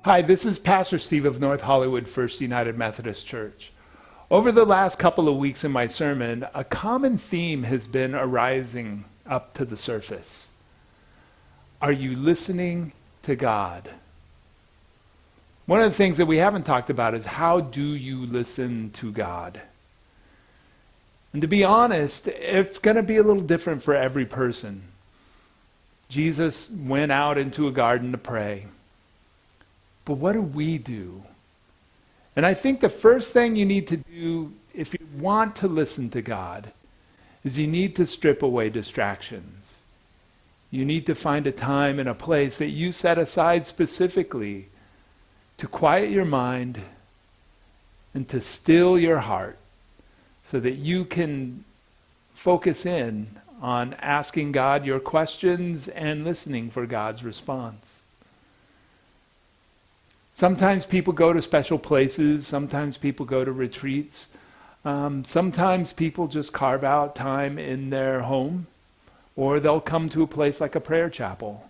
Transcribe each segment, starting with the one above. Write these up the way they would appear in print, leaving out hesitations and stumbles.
Hi, this is Pastor Steve of North Hollywood First United Methodist Church. Over the last couple of weeks in my sermon, a common theme has been arising up to the surface. Are you listening to God? One of the things that we haven't talked about is how do you listen to God? And to be honest, it's going to be a little different for every person. Jesus went out into a garden to pray. But what do we do? And I think the first thing you need to do if you want to listen to God is you need to strip away distractions. You need to find a time and a place that you set aside specifically to quiet your mind and to still your heart so that you can focus in on asking God your questions and listening for God's response. Sometimes people go to special places. Sometimes people go to retreats. Sometimes people just carve out time in their home, or they'll come to a place like a prayer chapel.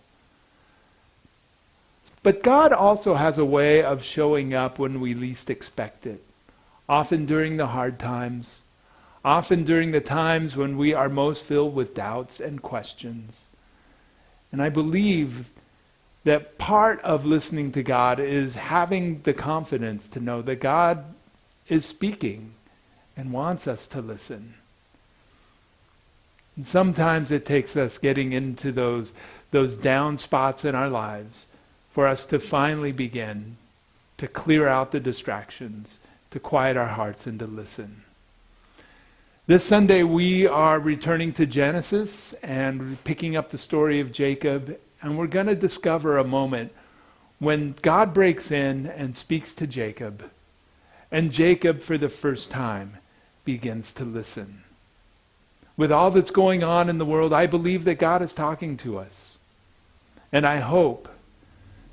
But God also has a way of showing up when we least expect it, often during the hard times, often during the times when we are most filled with doubts and questions. And I believe that part of listening to God is having the confidence to know that God is speaking and wants us to listen. And sometimes it takes us getting into those down spots in our lives for us to finally begin to clear out the distractions, to quiet our hearts and to listen. This Sunday we are returning to Genesis and picking up the story of Jacob. And we're going to discover a moment when God breaks in and speaks to Jacob. And Jacob, for the first time, begins to listen. With all that's going on in the world, I believe that God is talking to us. And I hope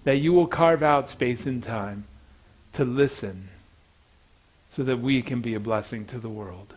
that you will carve out space and time to listen so that we can be a blessing to the world.